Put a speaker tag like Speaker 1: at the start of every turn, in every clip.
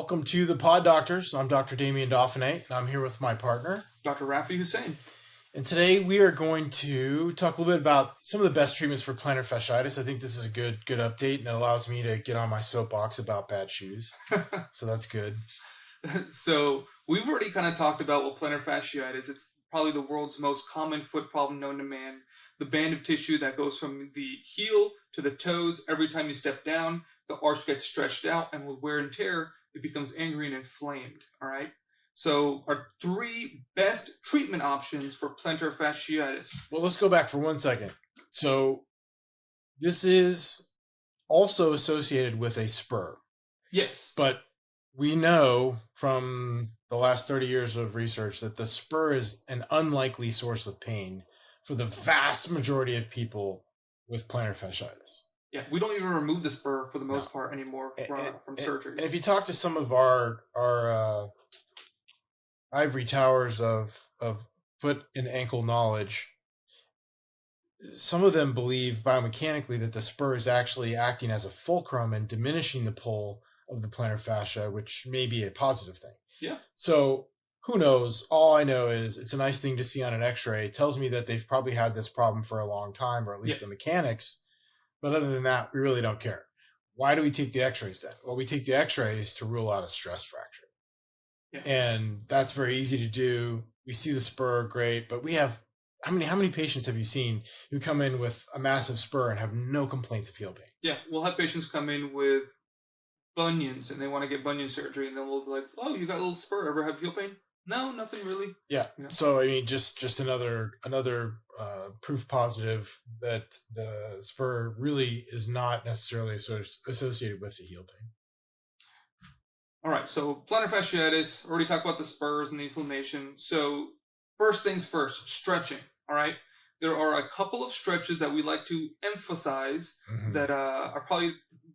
Speaker 1: Welcome to the PODdoctors. I'm Dr. Damien Dauphinee, and I'm here with my partner,
Speaker 2: Dr. Raafae Hussain.
Speaker 1: And today we are going to talk a little bit about some of the best treatments for plantar fasciitis. I think this is a good update, and it allows me to get on my soapbox about bad shoes. So that's good.
Speaker 2: So we've already kind of talked about what plantar fasciitis. It's probably the world's most common foot problem known to man. The band of tissue that goes from the heel to the toes. Every time you step down, the arch gets stretched out, and with wear and tear, it becomes angry and inflamed. All right. So our three best treatment options for plantar fasciitis.
Speaker 1: Well, let's go back for 1 second. So this is also associated with a spur.
Speaker 2: Yes.
Speaker 1: But we know from the last 30 years of research that the spur is an unlikely source of pain for the vast majority of people with plantar fasciitis.
Speaker 2: Yeah, we don't even remove the spur for the most part anymore from surgeries.
Speaker 1: And if you talk to some of our ivory towers of foot and ankle knowledge, some of them believe biomechanically that the spur is actually acting as a fulcrum and diminishing the pull of the plantar fascia, which may be a positive thing.
Speaker 2: Yeah.
Speaker 1: So who knows? All I know is it's a nice thing to see on an x-ray. It tells me that they've probably had this problem for a long time, or at least the mechanics. But other than that, we really don't care. Why do we take the x-rays then? Well, we take the x-rays to rule out a stress fracture. Yeah. And that's very easy to do. We see the spur, great, but we have how many patients have you seen who come in with a massive spur and have no complaints of heel pain?
Speaker 2: Yeah, we'll have patients come in with bunions and they want to get bunion surgery, and then we'll be like, "Oh, you got a little spur. Ever have heel pain?" No, nothing really.
Speaker 1: Yeah. So I mean, just another proof positive that the spur really is not necessarily associated with the heel pain.
Speaker 2: All right. So plantar fasciitis. Already talked about the spurs and the inflammation. So first things first, stretching. All right. There are a couple of stretches that we like to emphasize that are probably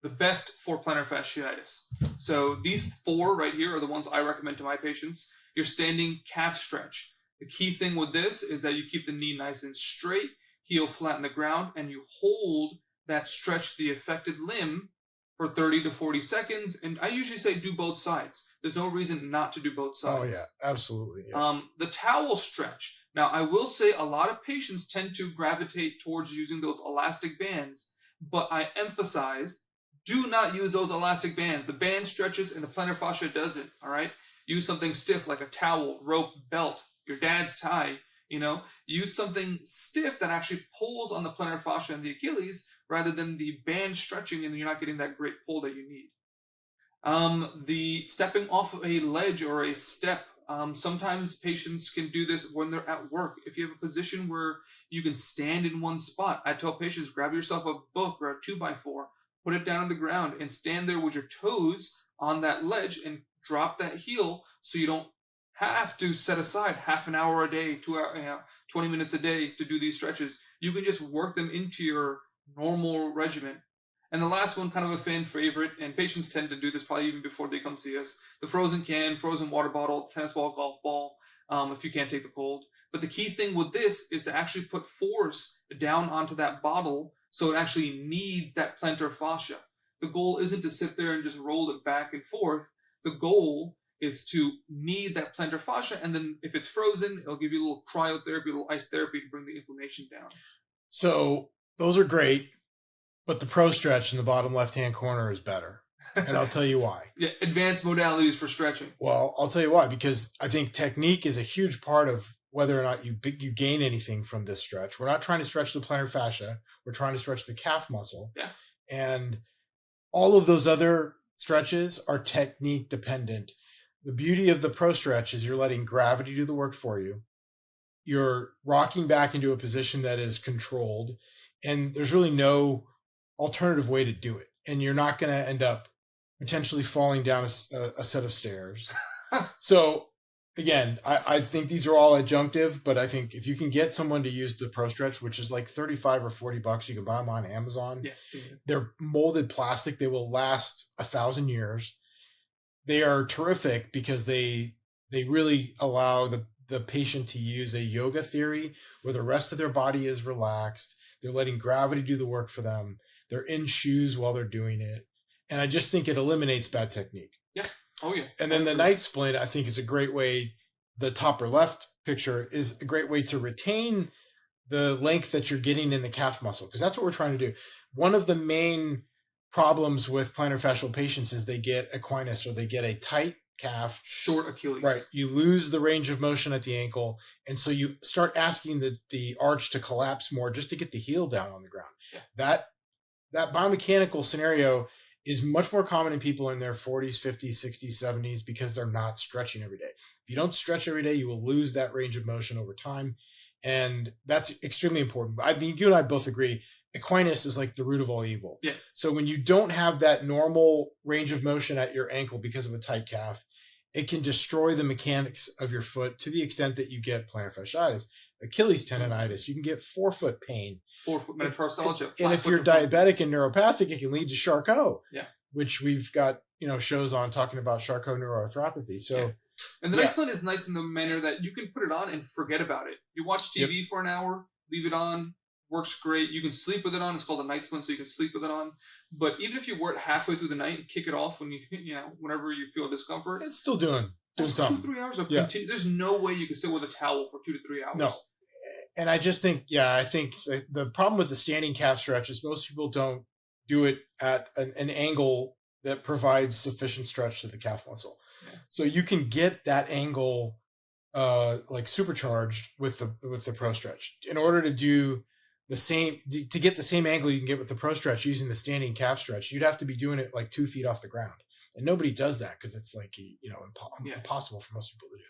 Speaker 2: the best for plantar fasciitis. So these four right here are the ones I recommend to my patients. Your standing calf stretch. The key thing with this is that you keep the knee nice and straight, heel flat on the ground, and you hold that stretch the affected limb for 30 to 40 seconds. And I usually say do both sides. There's no reason not to do both sides.
Speaker 1: Oh, yeah, absolutely. Yeah.
Speaker 2: The towel stretch. Now, I will say a lot of patients tend to gravitate towards using those elastic bands, but I emphasize, do not use those elastic bands. The band stretches and the plantar fascia doesn't, all right? Use something stiff like a towel, rope, belt, your dad's tie, Use something stiff that actually pulls on the plantar fascia and the Achilles rather than the band stretching, and you're not getting that great pull that you need. The stepping off of a ledge or a step. Sometimes patients can do this when they're at work. If you have a position where you can stand in one spot, I tell patients, grab yourself a book or a 2x4, put it down on the ground and stand there with your toes on that ledge and drop that heel so you don't have to set aside half an hour a day, 20 minutes a day to do these stretches. You can just work them into your normal regimen. And the last one, kind of a fan favorite, and patients tend to do this probably even before they come see us, the frozen can, frozen water bottle, tennis ball, golf ball, if you can't take the cold. But the key thing with this is to actually put force down onto that bottle so it actually kneads that plantar fascia. The goal isn't to sit there and just roll it back and forth. The goal is to knead that plantar fascia, and then if it's frozen, it'll give you a little cryotherapy, a little ice therapy to bring the inflammation down.
Speaker 1: So those are great, but the pro stretch in the bottom left-hand corner is better. And I'll tell you why.
Speaker 2: Yeah, advanced modalities for stretching.
Speaker 1: Well, I'll tell you why, because I think technique is a huge part of whether or not you gain anything from this stretch. We're not trying to stretch the plantar fascia. We're trying to stretch the calf muscle.
Speaker 2: Yeah.
Speaker 1: And all of those other stretches are technique dependent. The beauty of the pro stretch is you're letting gravity do the work for you. You're rocking back into a position that is controlled, and there's really no alternative way to do it. And you're not going to end up potentially falling down a set of stairs. So again, I think these are all adjunctive, but I think if you can get someone to use the pro stretch, which is like $35 or $40, you can buy them on Amazon.
Speaker 2: Yeah.
Speaker 1: They're molded plastic. They will last 1,000 years. They are terrific because they really allow the patient to use a yoga theory where the rest of their body is relaxed. They're letting gravity do the work for them. They're in shoes while they're doing it. And I just think it eliminates bad technique.
Speaker 2: Yeah. Oh yeah.
Speaker 1: And
Speaker 2: I
Speaker 1: then the
Speaker 2: agree.
Speaker 1: night splint, I think, is a great way. The top or left picture is a great way to retain the length that you're getting in the calf muscle, because that's what we're trying to do. One of the main problems with plantar fascial patients is they get equinus, or they get a tight calf.
Speaker 2: Short Achilles.
Speaker 1: Right. You lose the range of motion at the ankle. And so you start asking the arch to collapse more just to get the heel down on the ground.
Speaker 2: Yeah.
Speaker 1: That biomechanical scenario is much more common in people in their 40s, 50s, 60s, 70s, because they're not stretching every day. If you don't stretch every day, you will lose that range of motion over time. And that's extremely important. I mean, you and I both agree, equinus is like the root of all evil.
Speaker 2: Yeah.
Speaker 1: So when you don't have that normal range of motion at your ankle because of a tight calf, it can destroy the mechanics of your foot to the extent that you get plantar fasciitis, Achilles tendonitis. You can get forefoot pain.
Speaker 2: Forefoot metatarsology.
Speaker 1: And if you're diabetic and neuropathic, it can lead to Charcot.
Speaker 2: Yeah.
Speaker 1: Which we've got, shows on talking about Charcot neuroarthropathy. So,
Speaker 2: yeah. And the night splint is nice in the manner that you can put it on and forget about it. You watch TV for an hour, leave it on, works great. You can sleep with it on. It's called a night splint, so you can sleep with it on. But even if you wear it halfway through the night and kick it off when whenever you feel discomfort,
Speaker 1: it's still doing something.
Speaker 2: 2 to 3 hours of continue. There's no way you can sit with a towel for 2 to 3 hours.
Speaker 1: No. And I just think, I think the problem with the standing calf stretch is most people don't do it at an angle that provides sufficient stretch to the calf muscle. Yeah. So you can get that angle like supercharged with the Pro Stretch. In order to do the same, to get the same angle you can get with the Pro Stretch using the standing calf stretch, you'd have to be doing it like 2 feet off the ground. And nobody does that because it's like, impossible for most people to do.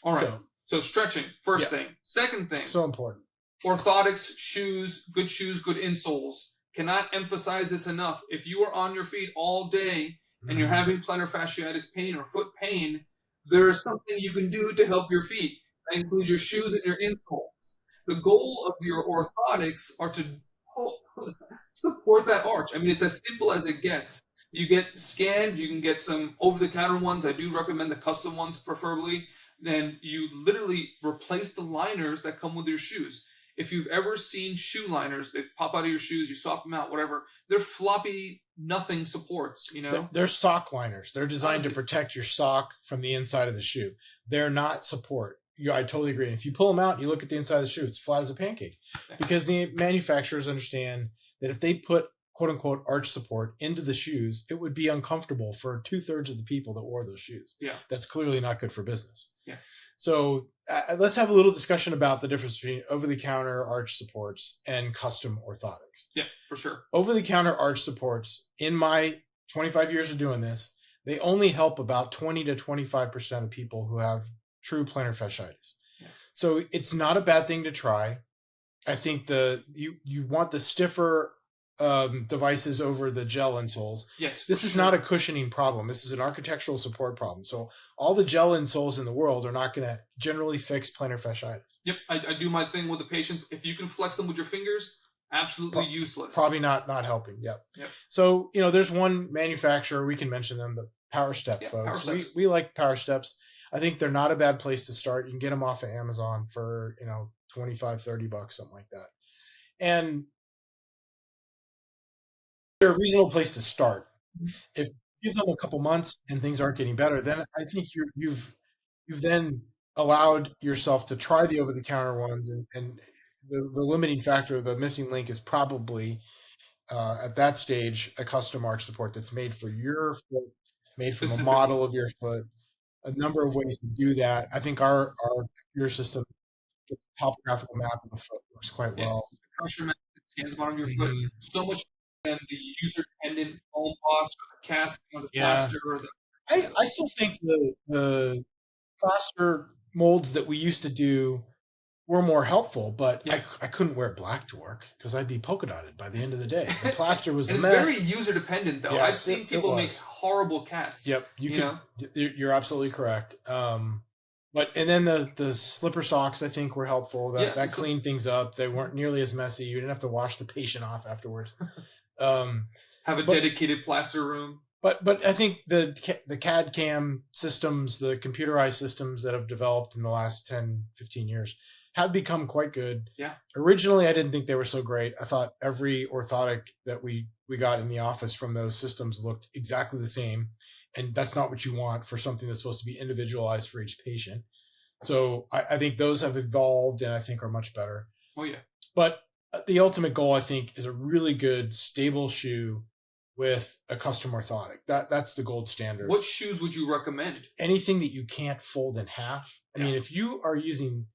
Speaker 2: All right. So stretching, first thing. Second thing.
Speaker 1: So important.
Speaker 2: Orthotics, shoes, good insoles. Cannot emphasize this enough. If you are on your feet all day and you're having plantar fasciitis pain or foot pain, there is something you can do to help your feet. That includes your shoes and your insoles. The goal of your orthotics are to support that arch. I mean, it's as simple as it gets. You get scanned. You can get some over-the-counter ones. I do recommend the custom ones preferably. Then you literally replace the liners that come with your shoes. If you've ever seen shoe liners, they pop out of your shoes, you swap them out, whatever. They're floppy, nothing supports,
Speaker 1: They're sock liners. They're designed to protect your sock from the inside of the shoe. They're not support. I totally agree. And if you pull them out and you look at the inside of the shoe, it's flat as a pancake. Because the manufacturers understand that if they put quote-unquote arch support into the shoes, it would be uncomfortable for 2/3 of the people that wore those shoes.
Speaker 2: Yeah.
Speaker 1: That's clearly not good for business.
Speaker 2: Yeah.
Speaker 1: So let's have a little discussion about the difference between over-the-counter arch supports and custom orthotics.
Speaker 2: Yeah, for sure.
Speaker 1: Over-the-counter arch supports, in my 25 years of doing this, they only help about 20 to 25% of people who have true plantar fasciitis. Yeah. So it's not a bad thing to try. I think you want the stiffer devices over the gel insoles.
Speaker 2: Yes.
Speaker 1: This is not a cushioning problem. This is an architectural support problem. So all the gel insoles in the world are not going to generally fix plantar fasciitis.
Speaker 2: Yep. I do my thing with the patients. If you can flex them with your fingers, absolutely useless.
Speaker 1: Probably not helping. Yep. So, there's one manufacturer, we can mention them, the Power Step folks. We like Power Steps. I think they're not a bad place to start. You can get them off of Amazon for, $25-$30, something like that. And they're a reasonable place to start. If you give them a couple months and things aren't getting better, then I think you've then allowed yourself to try the over-the-counter ones, and the limiting factor, the missing link, is probably at that stage a custom arch support that's made for your foot, made from a model of your foot. A number of ways to do that. I think our computer system gets a topographical map of the foot, works quite well.
Speaker 2: The pressure map scans the bottom of your foot so much than the user-dependent foam box or the casting or the plaster or the.
Speaker 1: I still think the plaster molds that we used to do were more helpful, but I couldn't wear black to work because I'd be polka dotted by the end of the day. The plaster was a mess.
Speaker 2: It's very user dependent, though. I've seen people make horrible cats.
Speaker 1: Yep, you're absolutely correct. But then the slipper socks, I think, were helpful. That cleaned things up. They weren't nearly as messy. You didn't have to wash the patient off afterwards.
Speaker 2: Have a dedicated plaster room.
Speaker 1: But I think the CAD CAM systems, the computerized systems that have developed in the last 10, 15 years have become quite good.
Speaker 2: Yeah.
Speaker 1: Originally, I didn't think they were so great. I thought every orthotic that we got in the office from those systems looked exactly the same. and that's not what you want for something that's supposed to be individualized for each patient. So I think those have evolved and I think are much better.
Speaker 2: Oh yeah.
Speaker 1: But the ultimate goal, I think, is a really good, stable shoe with a custom orthotic. That's the gold standard.
Speaker 2: What shoes would you recommend?
Speaker 1: Anything that you can't fold in half. I mean, if you are using,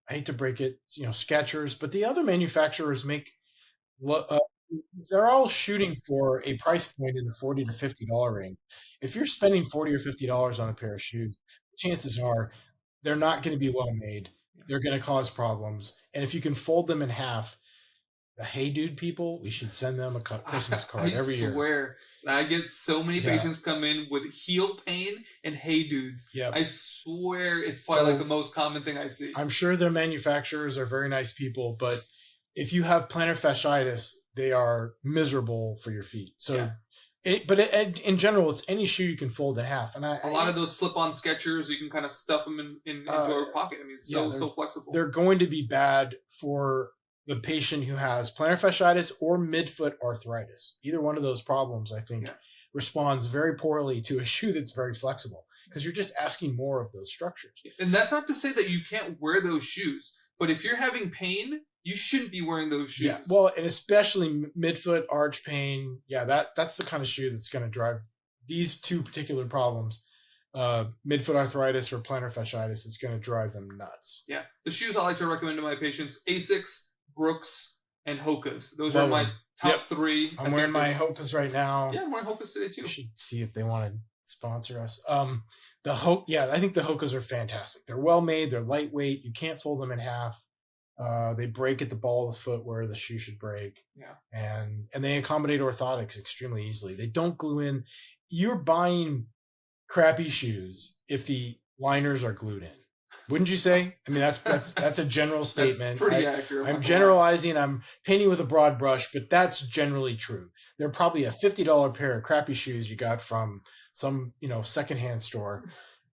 Speaker 1: I hate to break it, Skechers, but the other manufacturers make, they're all shooting for a price point in the $40 to $50 range. If you're spending $40 or $50 on a pair of shoes, chances are they're not going to be well made. They're going to cause problems. And if you can fold them in half, the Hey Dude people, we should send them a Christmas card every year.
Speaker 2: I swear, I get so many patients come in with heel pain and Hey Dudes.
Speaker 1: Yep.
Speaker 2: I swear it's probably like the most common thing I see.
Speaker 1: I'm sure their manufacturers are very nice people, but if you have plantar fasciitis, they are miserable for your feet. So, in general, it's any shoe you can fold in half. And
Speaker 2: a lot of those slip-on Skechers, you can kind of stuff them into a pocket. I mean, it's so flexible.
Speaker 1: They're going to be bad for the patient who has plantar fasciitis or midfoot arthritis. Either one of those problems, I think, responds very poorly to a shoe that's very flexible because you're just asking more of those structures.
Speaker 2: And that's not to say that you can't wear those shoes, but if you're having pain, you shouldn't be wearing those shoes.
Speaker 1: Yeah, well, and especially midfoot arch pain. Yeah, that's the kind of shoe that's going to drive these two particular problems. Midfoot arthritis or plantar fasciitis, it's going to drive them nuts.
Speaker 2: Yeah, the shoes I like to recommend to my patients: Asics, Brooks, and Hokas. Those are my top three.
Speaker 1: I'm wearing my Hokas right now.
Speaker 2: Yeah, I'm wearing Hokas today too.
Speaker 1: We should see if they want to sponsor us. I think the Hokas are fantastic. They're well made. They're lightweight. You can't fold them in half. They break at the ball of the foot where the shoe should break.
Speaker 2: Yeah.
Speaker 1: And they accommodate orthotics extremely easily. They don't glue in. You're buying crappy shoes if the liners are glued in. Wouldn't you say? I mean, that's a general statement.
Speaker 2: That's pretty accurate.
Speaker 1: I'm generalizing. I'm painting with a broad brush, but that's generally true. They're probably a $50 pair of crappy shoes you got from some secondhand store.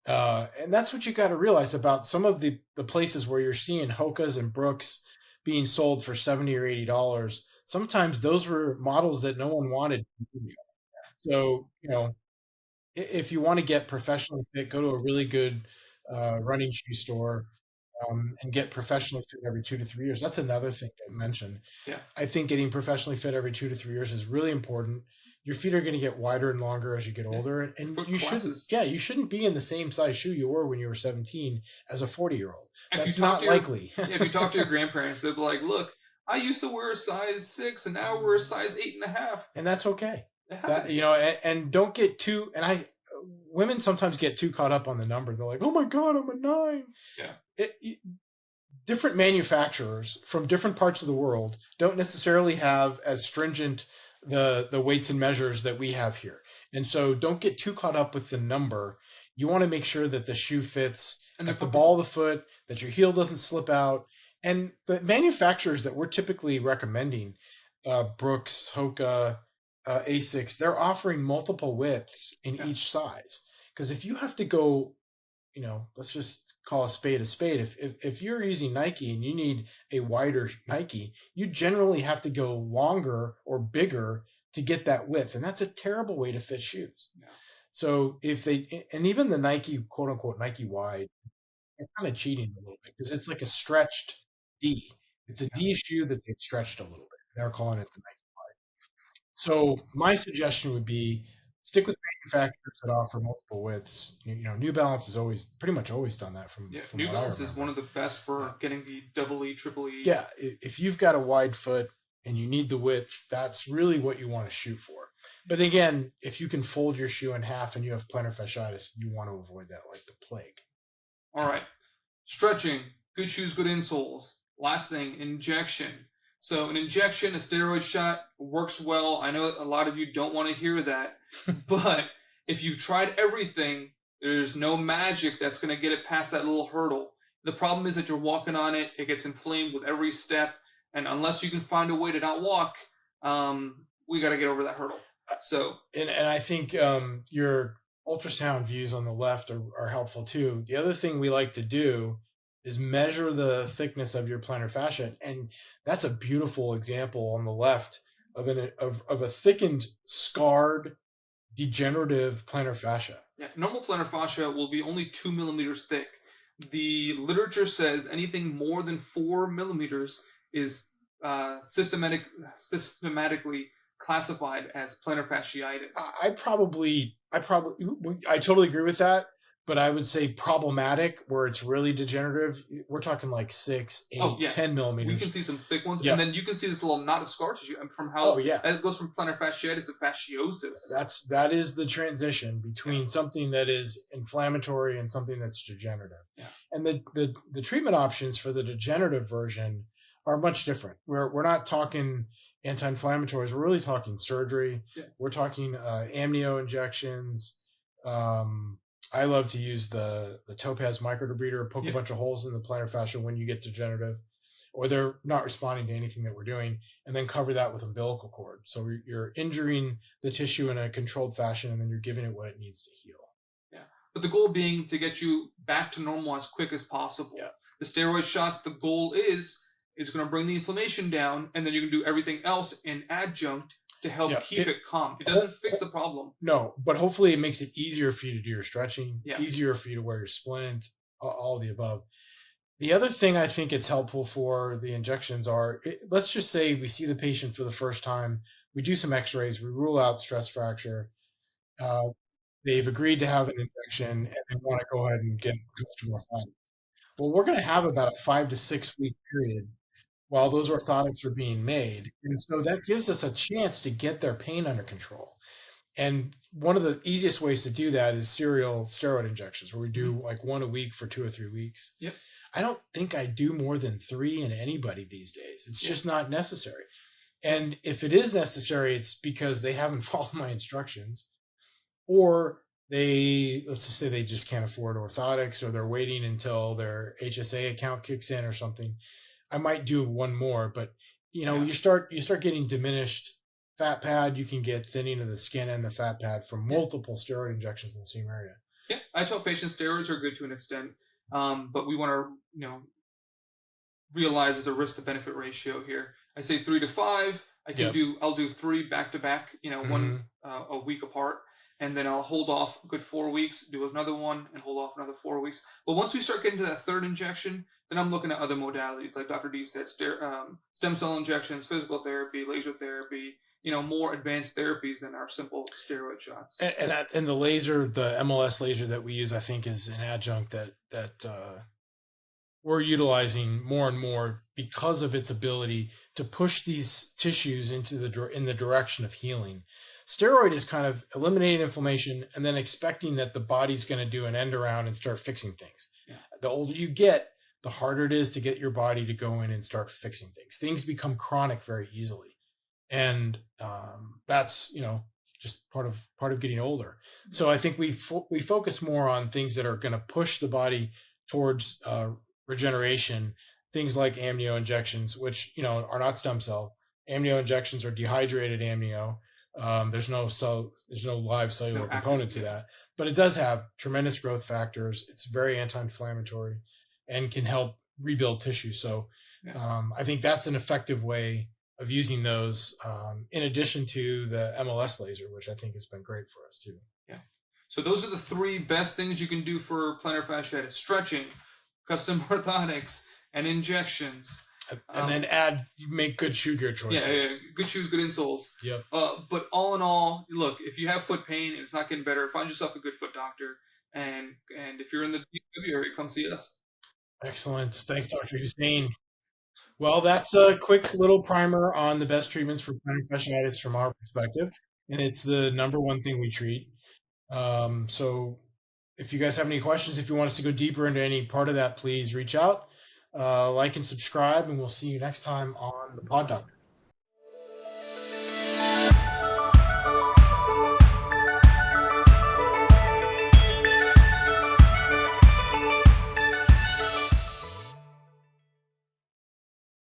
Speaker 1: And that's what you got to realize about some of the places where you're seeing Hokas and Brooks being sold for $70 or $80. Sometimes those were models that no one wanted. So, if you want to get professionally fit, go to a really good running shoe store and get professionally fit every 2 to 3 years. That's another thing to mention.
Speaker 2: Yeah.
Speaker 1: I think getting professionally fit every 2 to 3 years is really important. Your feet are going to get wider and longer as you get older, and you shouldn't be in the same size shoe you were when you were 17 as a 40-year-old. That's not likely.
Speaker 2: If you talk to your grandparents, they'll be like, "Look, I used to wear a size 6, and now I wear a size 8.5,"
Speaker 1: and that's okay. And don't get too. And women sometimes get too caught up on the number. They're like, "Oh my God, I'm a 9."
Speaker 2: Yeah.
Speaker 1: Different manufacturers from different parts of the world don't necessarily have as stringent the weights and measures that we have here. And so don't get too caught up with the number. You want to make sure that the shoe fits at the ball of the foot, that your heel doesn't slip out. And the manufacturers that we're typically recommending, Brooks, Hoka, Asics, they're offering multiple widths in each size. Because if you have to go, let's just call a spade a spade. If you're using Nike and you need a wider Nike, you generally have to go longer or bigger to get that width. And that's a terrible way to fit shoes.
Speaker 2: Yeah.
Speaker 1: So and even the Nike, quote unquote, Nike wide, they're kind of cheating a little bit because it's like a stretched D. It's a D shoe that they've stretched a little bit. They're calling it the Nike wide. So my suggestion would be stick with manufacturers that offer multiple widths. New Balance has pretty much always done that. From
Speaker 2: New Balance is one of the best for getting the double E, triple E.
Speaker 1: Yeah, if you've got a wide foot and you need the width, that's really what you want to shoot for. But again, if you can fold your shoe in half and you have plantar fasciitis, you want to avoid that like the plague.
Speaker 2: All right, stretching, good shoes, good insoles. Last thing, injection. So an injection, a steroid shot works well. I know a lot of you don't want to hear that, but if you've tried everything, there's no magic that's going to get it past that little hurdle. The problem is that you're walking on it. It gets inflamed with every step. And unless you can find a way to not walk, we got to get over that hurdle. So,
Speaker 1: and I think your ultrasound views on the left are helpful too. The other thing we like to do is measure the thickness of your plantar fascia. And that's a beautiful example on the left of a thickened, scarred degenerative plantar fascia.
Speaker 2: Yeah, normal plantar fascia will be only 2 millimeters thick. The literature says anything more than 4 millimeters is systematically classified as plantar fasciitis.
Speaker 1: I totally agree with that, but I would say problematic where it's really degenerative. We're talking like six,
Speaker 2: Oh
Speaker 1: eight,
Speaker 2: yeah,
Speaker 1: ten
Speaker 2: we can
Speaker 1: millimeters.
Speaker 2: see some thick ones, and
Speaker 1: Yep.
Speaker 2: then you can see this little knot of scar tissue, and from
Speaker 1: Oh
Speaker 2: how
Speaker 1: yeah.
Speaker 2: that goes from plantar fasciitis to fasciosis.
Speaker 1: That is the transition
Speaker 2: Yeah,
Speaker 1: between something that is inflammatory and something that's degenerative.
Speaker 2: yeah,
Speaker 1: And the treatment options for the degenerative version are much different. We're not talking anti-inflammatories. We're really talking surgery.
Speaker 2: yeah,
Speaker 1: We're talking amnio injections. Um, I love to use the Topaz microdebrider, poke a
Speaker 2: yeah,
Speaker 1: bunch of holes in the plantar fascia when you get degenerative, or they're not responding to anything that we're doing, and then cover that with umbilical cord. So you're injuring the tissue in a controlled fashion, and then you're giving it what it needs to heal.
Speaker 2: yeah. But the goal being to get you back to normal as quick as possible.
Speaker 1: Yeah.
Speaker 2: The steroid shots, the goal is it's going to bring the inflammation down, and then you can do everything else in adjunct to help
Speaker 1: Yeah.
Speaker 2: keep it calm. It doesn't fix the problem.
Speaker 1: No, but hopefully it makes it easier for you to do your stretching,
Speaker 2: Yeah,
Speaker 1: easier for you to wear your splint, all the above. The other thing I think it's helpful for the injections are, let's just say we see the patient for the first time, we do some x-rays, we rule out stress fracture. Uh, they've agreed to have an injection and they want to go ahead and get custom orthotics. Well, we're going to have about a 5 to 6 week period while those orthotics are being made. And so that gives us a chance to get their pain under control. And one of the easiest ways to do that is serial steroid injections, where we do like one a week for 2 or 3 weeks.
Speaker 2: yep.
Speaker 1: I don't think I do more than three in anybody these days. It's just not necessary. And if it is necessary, it's because they haven't followed my instructions, or let's just say they just can't afford orthotics, or they're waiting until their HSA account kicks in or something. I might do one more, but
Speaker 2: Yeah.
Speaker 1: you start getting diminished fat pad. You can get thinning of the skin and the fat pad from multiple steroid injections in the same area.
Speaker 2: Yeah, I tell patients steroids are good to an extent, but we want to, realize there's a risk to benefit ratio here. I say 3 to 5.
Speaker 1: Yep.
Speaker 2: I'll do 3 back to back, one a week apart, and then I'll hold off a good 4 weeks, do another one, and hold off another 4 weeks. But once we start getting to that third injection, then I'm looking at other modalities, like Dr. D said, stem cell injections, physical therapy, laser therapy, more advanced therapies than our simple steroid shots.
Speaker 1: And the laser, the MLS laser that we use, I think is an adjunct that we're utilizing more and more because of its ability to push these tissues in the direction of healing. Steroid is kind of eliminating inflammation and then expecting that the body's going to do an end around and start fixing things.
Speaker 2: Yeah.
Speaker 1: The older you get, the harder it is to get your body to go in and start fixing things. Things become chronic very easily, and that's just part of getting older. So I think we focus more on things that are going to push the body towards regeneration, things like amnio injections, which are not stem cell. Amnio injections are dehydrated amnio. There's no live cellular component to that, but it does have tremendous growth factors. It's very anti-inflammatory and can help rebuild tissue. So I think that's an effective way of using those, in addition to the MLS laser, which I think has been great for us too.
Speaker 2: Yeah. So those are the 3 best things you can do for plantar fasciitis: stretching, custom orthotics, and injections.
Speaker 1: And then make good shoe gear choices.
Speaker 2: Yeah, good shoes, good insoles.
Speaker 1: Yep.
Speaker 2: But all in all, look, if you have foot pain and it's not getting better, find yourself a good foot doctor. And if you're in the DFW area, come see us.
Speaker 1: Excellent. Thanks, Dr. Hussain. Well, that's a quick little primer on the best treatments for plantar fasciitis from our perspective, and it's the number one thing we treat. So if you guys have any questions, if you want us to go deeper into any part of that, please reach out, like and subscribe, and we'll see you next time on the PODdoctors.